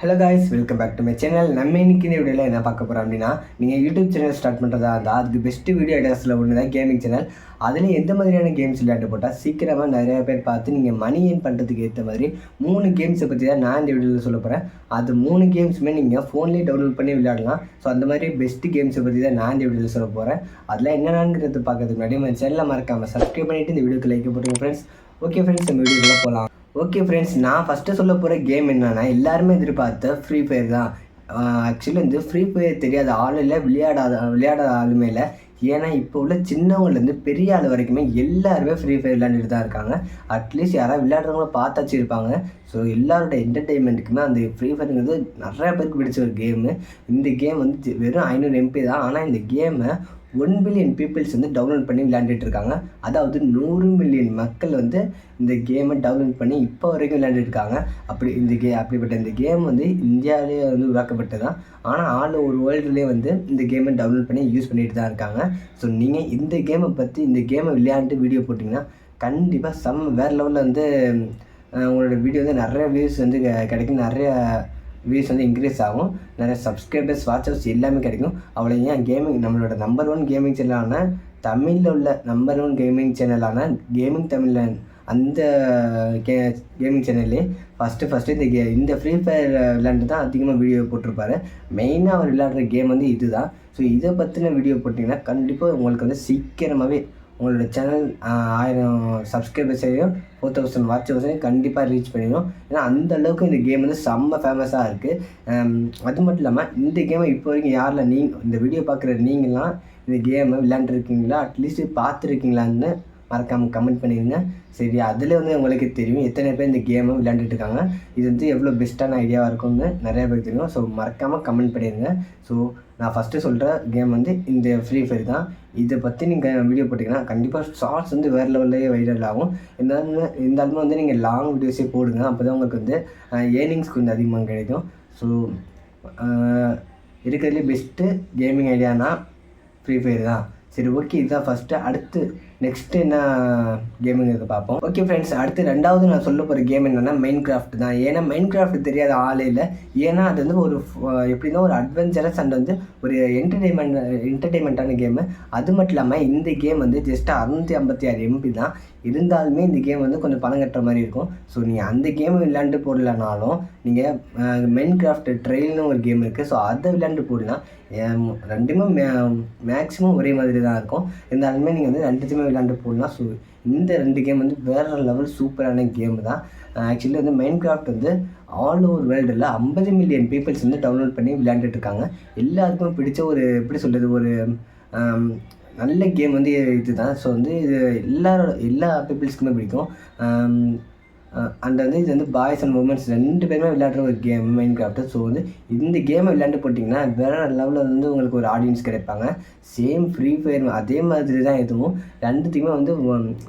Hello guys, welcome back to my channel. நம்ம இன்னைக்கு இந்த வீடியோவில் என்ன பார்க்க போகிறோம் அப்படின்னா, நீங்கள் யூடியூப் சேனல் ஸ்டார்ட் பண்ணுறதா இருந்தால் அதுக்கு பெஸ்ட்டு வீடியோ ஐடியாஸில் ஒன்று தான் கேமிங் சேனல். அதில் எந்த மாதிரியான கேம்ஸ் விளையாட்டு போட்டால் சீக்கிரமாக நிறையா பேர் பார்த்து நீங்கள் மணி ஏர்ன் பண்ணுறதுக்கு ஏற்ற மாதிரி 3 கேம்ஸை பற்றி தான் நான் இந்த வீடியோவில் சொல்ல போகிறேன். அது 3 கேம்ஸுமே நீங்கள் ஃபோன்லேயே டவுன்லோட் பண்ணி விளையாடலாம். ஸோ அந்த மாதிரி பெஸ்ட்டு கேம்ஸை பற்றி தான் நான் இந்த வீடியோவில் சொல்ல போகிறேன். அதில் என்னென்னங்கிறது பார்க்கறதுக்கு முன்னாடி நம்ம சேனலில் மறக்காமல் சப்ஸ்கிரைப் பண்ணிவிட்டு இந்த வீடியோக்கு லைக் போட்டுருங்க ஃப்ரெண்ட்ஸ். ஓகே ஃப்ரெண்ட்ஸ், நம்ம வீடியோக்குள்ளே போகலாம். ஓகே ஃப்ரெண்ட்ஸ், நான் ஃபஸ்ட்டு சொல்ல போகிற கேம் என்னென்னா, எல்லாருமே எதிர்பார்த்த ஃப்ரீ ஃபயர் தான். ஆக்சுவலி வந்து ஃப்ரீ ஃபயர் தெரியாத ஆள் இல்லை, விளையாடாத ஆளுமே இல்லை. ஏன்னா இப்போ உள்ள சின்னவங்கலேருந்து பெரிய ஆள் வரைக்குமே எல்லாருமே ஃப்ரீ ஃபயர் விளையாண்டுட்டு தான் இருக்காங்க. அட்லீஸ்ட் யாராவது விளையாடுறவங்கள பார்த்தாச்சு இருப்பாங்க. ஸோ எல்லாரோட என்டர்டெயின்மெண்ட்டுக்குமே அந்த ஃப்ரீ ஃபயருங்கிறது நிறையா பேருக்கு பிடிச்ச ஒரு கேமு. இந்த கேம் வந்து வெறும் 500 MP தான். ஆனால் இந்த கேமை 1 பில்லியன் பீப்புள்ஸ் வந்து டவுன்லோட் பண்ணி விளையாண்டுட்டு இருக்காங்க. அதாவது 100 மில்லியன் மக்கள் வந்து இந்த கேமை டவுன்லோட் பண்ணி இப்போ வரைக்கும் விளையாண்டுட்டு இருக்காங்க. அப்படிப்பட்ட இந்த கேம் வந்து இந்தியாவிலே வந்து உருவாக்கப்பட்டது தான். ஆனால் ஆல் ஓவர் வேர்ல்டுலேயே வந்து இந்த கேமை டவுன்லோட் பண்ணி யூஸ் பண்ணிட்டு தான் இருக்காங்க. ஸோ நீங்கள் இந்த கேமை விளையாண்டு வீடியோ போட்டிங்கன்னா கண்டிப்பாக வேறு லெவலில் வந்து உங்களோட வீடியோ வந்து நிறைய வியூஸ் வந்து கிடைக்கும். நிறைய வியூஸ் வந்து இன்க்ரீஸ் ஆகும். நிறைய சப்ஸ்கிரைபர்ஸ், வாட்சர்ஸ் எல்லாமே கிடைக்கும். அவ்வளோ ஏன் நம்மளோட நம்பர் 1 கேமிங் சேனலான தமிழில் உள்ள நம்பர் 1 கேமிங் சேனலான கேமிங் தமிழில் அந்த கேமிங் சேனல்லே ஃபஸ்ட்டு இந்த ஃப்ரீ ஃபயர் விளையாண்டு தான் அதிகமாக வீடியோ போட்டிருப்பாரு. மெயினாக அவர் விளையாடுற கேம் வந்து இது தான். ஸோ இதை பற்றின வீடியோ போட்டிங்கன்னா கண்டிப்பாக உங்களுக்கு வந்து சீக்கிரமாகவே உங்களோட சேனல் 1000 சப்ஸ்கிரைபர்ஸையும் 4000 வாட்சர்ஸையும் கண்டிப்பாக ரீச் பண்ணிடும். ஏன்னா அந்தளவுக்கு இந்த கேம் வந்து செம்ம ஃபேமஸாக இருக்குது. அது மட்டும் இல்லாமல் இந்த கேமை இப்போ வரைக்கும் இந்த வீடியோ பார்க்குற நீங்களாம் இந்த கேமை விளையாண்டுருக்கீங்களா, அட்லீஸ்ட் பார்த்துருக்கீங்களான்னு மறக்காமல் கமெண்ட் பண்ணிடுங்க. சரி, அதில் வந்து உங்களுக்கு தெரியும் எத்தனை பேர் இந்த கேமை விளையாண்டுட்டு இருக்காங்க. இது வந்து எவ்வளோ பெஸ்ட்டான ஐடியாவாக இருக்கும்னு நிறைய பேர் தெரியும். ஸோ மறக்காமல் கமெண்ட் பண்ணிடுங்க. ஸோ நான் ஃபஸ்ட்டு சொல்கிற கேம் வந்து இந்த ஃப்ரீ ஃபயர் தான். இதை பற்றி நீங்கள் வீடியோ போட்டிங்கன்னா கண்டிப்பாக ஷார்ட்ஸ் வந்து வேறு லெவல்லையே வைரல் ஆகும். இருந்தாலுமே வந்து நீங்கள் லாங் வீடியோஸே போடுங்க. அப்போ தான் உங்களுக்கு வந்து ஏர்னிங்ஸ் கொஞ்சம் அதிகமாக கிடைக்கும். ஸோ இருக்கிறதுலே பெஸ்ட்டு கேமிங் ஐடியானா ஃப்ரீ ஃபயர் தான். சரி, ஓகே, இதுதான் ஃபஸ்ட்டு. அடுத்து நெக்ஸ்ட்டு என்ன கேமுங்கிறத பார்ப்போம். ஓகே ஃப்ரெண்ட்ஸ், அடுத்து 2வது நான் சொல்ல போகிற கேம் என்னென்னா மைண்ட் கிராஃப்ட் தான். ஏன்னா மைண்ட் கிராஃப்ட் தெரியாத ஆளே இல்லை. ஏன்னா அது வந்து எப்படின்னா ஒரு அட்வென்ச்சரஸ் அண்ட் வந்து ஒரு என்டர்டெயின்மெண்ட்டான கேமு. அது மட்டும் இல்லாமல் இந்த கேம் வந்து ஜஸ்ட் 656 MB தான். இருந்தாலுமே இந்த கேம் வந்து கொஞ்சம் பணம் கட்டுற மாதிரி இருக்கும். ஸோ நீங்கள் அந்த கேமை விளையாண்டு போடலனாலும் நீங்கள் மைண்ட் கிராஃப்ட் ட்ரெயில்னு ஒரு கேம் இருக்குது. ஸோ அதை விளையாண்டு போடலாம். ரெண்டுமே மேக்ஸிமம் ஒரே மாதிரி தான் இருக்கும். இருந்தாலுமே நீங்கள் வந்து ரெண்டுத்தையுமே விளையாண்டு போடலாம். ஸோ இந்த 2 கேம் வந்து வேறு லெவல் சூப்பரான கேம் தான். ஆக்சுவலி வந்து மைண்ட் கிராஃப்ட் வந்து ஆல் ஓவர் வேர்ல்டில் 50 மில்லியன் பீப்புள்ஸ் வந்து டவுன்லோட் பண்ணி விளையாண்டுட்டு இருக்காங்க. எல்லாருக்கும் பிடிச்ச எப்படி சொல்கிறது, ஒரு நல்ல கேம் வந்து இது தான். ஸோ வந்து இது எல்லா பீப்புள்ஸ்க்குமே பிடிக்கும். அண்ட் வந்து இது வந்து பாய்ஸ் அண்ட் உமன்ஸ் 2 பேருமே விளையாடுற ஒரு கேம் மைண்ட் கிராஃப்ட். ஸோ வந்து இந்த கேமை விளையாண்டு போட்டிங்கன்னா வேறு லெவலில் வந்து உங்களுக்கு ஒரு ஆடியன்ஸ் கிடைப்பாங்க. சேம் ஃப்ரீ ஃபயர் அதே மாதிரி தான். இதுவும் 2த்துக்குமே வந்து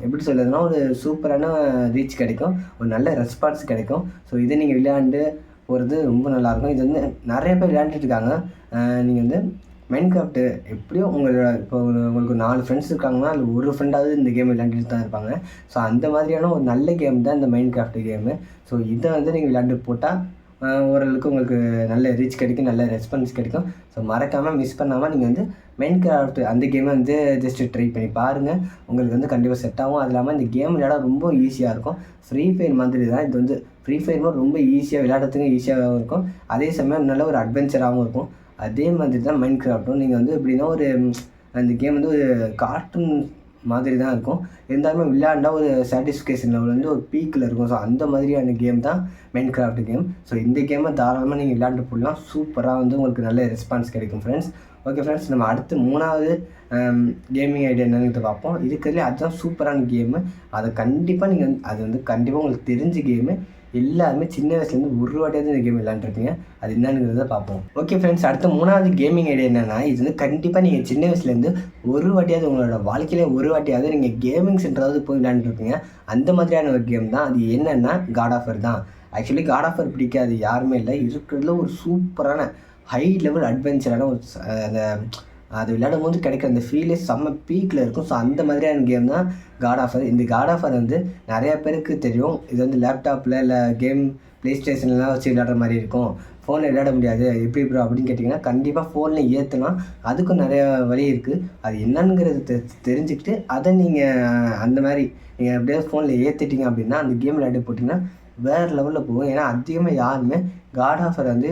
எப்படி சொல்கிறதுனா ஒரு சூப்பரான ரீச் கிடைக்கும், ஒரு நல்ல ரெஸ்பான்ஸ் கிடைக்கும். ஸோ இதை நீங்கள் விளையாண்டு போகிறது ரொம்ப நல்லாயிருக்கும். இது வந்து நிறைய பேர் விளையாண்டுட்டு இருக்காங்க. நீங்கள் வந்து மைண்ட் கிராஃப்ட்டு எப்படியும் இப்போ உங்களுக்கு 4 ஃப்ரெண்ட்ஸ் இருக்காங்கன்னா அதில் ஒரு ஃப்ரெண்டாவது இந்த கேம் விளையாண்டுட்டு தான் இருப்பாங்க. ஸோ அந்த மாதிரியான ஒரு நல்ல கேம் தான் இந்த மைண்ட் கிராஃப்ட் கேமு. ஸோ இதை வந்து நீங்கள் விளையாண்டு போட்டால் ஓரளவுக்கு உங்களுக்கு நல்ல ரீச் கிடைக்கும், நல்ல ரெஸ்பான்ஸ் கிடைக்கும். ஸோ மறக்காமல் மிஸ் பண்ணாமல் நீங்கள் வந்து மைண்ட் கிராஃப்ட் அந்த கேமை வந்து ஜஸ்ட்டு ட்ரை பண்ணி பாருங்கள். உங்களுக்கு வந்து கண்டிப்பாக செட் ஆகும். அது இல்லாமல் இந்த கேம் விளையாட ரொம்ப ஈஸியாக இருக்கும். ஃப்ரீ ஃபயர் மாதிரி தான் இது வந்து. ஃப்ரீ ஃபயர் ரொம்ப ஈஸியாக விளையாடுறதுக்கும் ஈஸியாகவும் இருக்கும். அதே சமயம் நல்ல ஒரு அட்வென்ச்சராகவும் இருக்கும். அதே மாதிரி தான் மைண்ட் கிராஃப்ட்டும். நீங்கள் வந்து எப்படின்னா அந்த கேம் வந்து ஒரு கார்ட்டூன் மாதிரி தான் இருக்கும். இருந்தாலுமே விளையாண்டா ஒரு சாட்டிஸ்ஃபிகேஷன் லெவல் வந்து ஒரு பீக்கில் இருக்கும். ஸோ அந்த மாதிரியான கேம் தான் மைண்ட் கிராஃப்ட் கேம். ஸோ இந்த கேமை தாராளமாக நீங்கள் விளையாண்டு போடலாம். சூப்பராக வந்து உங்களுக்கு நல்ல ரெஸ்பான்ஸ் கிடைக்கும் ஃப்ரெண்ட்ஸ். ஓகே ஃப்ரெண்ட்ஸ், நம்ம அடுத்து 3வது கேமிங் ஐடியா என்னன்னு பார்ப்போம். இருக்கிறதுலே அதுதான் சூப்பரான கேமு. அதை கண்டிப்பாக அது வந்து கண்டிப்பாக உங்களுக்கு தெரிஞ்ச கேமு. எல்லாருமே சின்ன வயசுலேருந்து ஒரு வாட்டியாவது இந்த கேம் விளையாண்டுருப்பீங்க. அது என்னங்கிறத பார்ப்போம். ஓகே ஃப்ரெண்ட்ஸ், அடுத்த 3வது கேமிங் ஐடியா என்னென்னா, இது வந்து கண்டிப்பாக நீங்கள் சின்ன வயசுலேருந்து ஒரு வாட்டியாவது உங்களோட வாழ்க்கையிலே ஒரு வாட்டியாவது நீங்கள் கேமிங் சென்டராவது போய் விளையாண்டுருப்பீங்க. அந்த மாதிரியான ஒரு கேம் தான். அது என்னென்னா காட் ஆஃப் வார் தான். ஆக்சுவலி காட் ஆஃப் வார் பிடிக்காது யாருமே இல்லை. இருக்கிறதுல ஒரு சூப்பரான ஹை லெவல் அட்வென்ச்சரான அது விளையாடும் போது கிடைக்கிற அந்த ஃபீலே செம்ம பீக்கில் இருக்கும். ஸோ அந்த மாதிரியான கேம் தான் காட் ஆஃப் வார். இந்த காட் ஆஃப் வார் வந்து நிறையா பேருக்கு தெரியும். இது வந்து லேப்டாப்பில் இல்லை ப்ளே ஸ்டேஷன்லாம் வச்சு விளையாடுற மாதிரி இருக்கும், ஃபோனில் விளையாட முடியாது எப்படி ப்ரோ அப்படின்னு கேட்டிங்கன்னா, கண்டிப்பாக ஃபோனில் ஏற்றலாம். அதுக்கும் நிறையா வழி இருக்குது. அது என்னங்கிறது தெரிஞ்சுக்கிட்டு அதை நீங்கள் அந்த மாதிரி நீங்கள் எப்படியாவது ஃபோனில் ஏற்றிட்டீங்க அப்படின்னா அந்த கேம் விளையாடி போட்டிங்கன்னா வேறு லெவலில் போகும். ஏன்னா அதிகமாக யாருமே காட் ஆஃப் வார் வந்து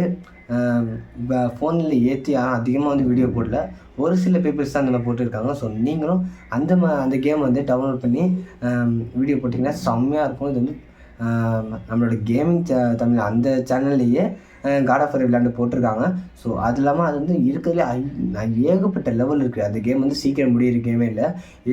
ஃபோனில் ஏற்றி யாரும் அதிகமாக வந்து வீடியோ போடல. ஒரு சில பீப்புள்ஸ் தான் அந்த மாதிரி போட்டிருக்காங்க. ஸோ நீங்களும் அந்த கேம் வந்து டவுன்லோட் பண்ணி வீடியோ போட்டிங்கன்னா செம்மையாக இருக்கும். இது வந்து நம்மளோட கேமிங் தமிழ் அந்த சேனல்லையே காட் ஆஃப் வார் விளையாண்டு போட்டிருக்காங்க. ஸோ அது இல்லாமல் அது வந்து இருக்கிறதுலே ஏகப்பட்ட லெவல் இருக்குது. அந்த கேம் வந்து சீக்கிரம் முடியிற கேமே இல்லை,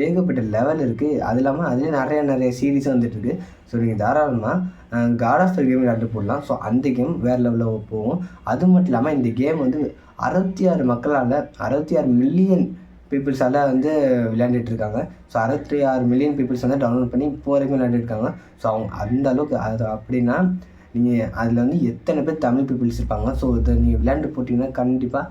ஏகப்பட்ட லெவல் இருக்குது. அது இல்லாமல் அதுலேயே நிறைய சீரீஸும் வந்துட்டுருக்கு. ஸோ நீங்கள் தாராளமாக காட் ஆஃப் வார் கேம் விளையாண்டு போடலாம். ஸோ அந்த கேம் வேறு லெவலில் போகும். அது மட்டும் இல்லாமல் இந்த கேம் வந்து 66 மக்களால் 66 மில்லியன் பீப்புள்ஸால் வந்து விளையாண்டுட்டுருக்காங்க. ஸோ 66 மில்லியன் பீப்புள்ஸ் வந்து டவுன்லோட் பண்ணி இப்போ வரைக்கும் விளையாண்டுருக்காங்க. ஸோ அவங்க அந்த அளவுக்கு அது அப்படின்னா நீங்கள் அதில் வந்து எத்தனை பேர் தமிழ் பீப்புள்ஸ் இருப்பாங்க. ஸோ இதை நீங்கள் விளையாண்டு போட்டிங்கன்னா கண்டிப்பாக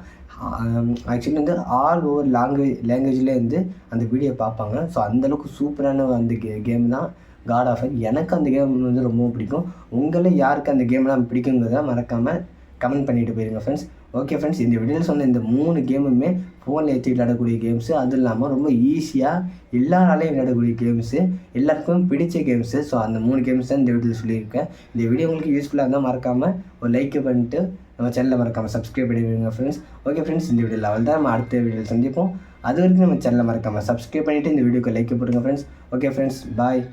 ஆக்சுவலி வந்து ஆல் ஓவர் லாங்குவேஜ்லேயே வந்து அந்த வீடியோ பார்ப்பாங்க. ஸோ அந்தளவுக்கு சூப்பரான அந்த கேம் தான் காட் ஆஃப் வார். எனக்கு அந்த கேம் வந்து ரொம்ப பிடிக்கும். உங்களில் யாருக்கு அந்த கேம்லாம் பிடிக்குங்கிறத மறக்காமல் கமெண்ட் பண்ணிட்டு போயிருங்க ஃப்ரெண்ட்ஸ். ஓகே ஃப்ரெண்ட்ஸ், இந்த வீடியோவில் சொன்ன இந்த 3 கேமுமே ஃபோனில் ஏற்றி விளையாடக்கூடிய கேம்ஸு, அதுவும் இல்லாமல் ரொம்ப ஈஸியாக எல்லாராலையும் விளையாடக்கூடிய கேம்ஸு, எல்லாருக்கும் பிடிச்ச கேம்ஸு. ஸோ அந்த 3 கேம்ஸ் தான் இந்த வீடியோவில் சொல்லியிருக்கேன். இந்த வீடியோ உங்களுக்கு யூஸ்ஃபுல்லாக இருந்தால் மறக்காமல் ஒரு லைக் பண்ணிட்டு நம்ம சேனலை மறக்காமல் சப்ஸ்கிரைப் பண்ணிடுவீங்க ஃப்ரெண்ட்ஸ். ஓகே ஃப்ரெண்ட்ஸ், இந்த வீடியோவில் அவள் தான் நம்ம அடுத்த வீடியோவில் சந்திப்போம். அது வரைக்கும் நம்ம சேனலை மறக்காமல் சப்ஸ்கிரைப் பண்ணிவிட்டு இந்த வீடியோக்கு லைக் போட்டுருங்க ஃப்ரெண்ட்ஸ். ஓகே ஃப்ரெண்ட்ஸ், பாய்.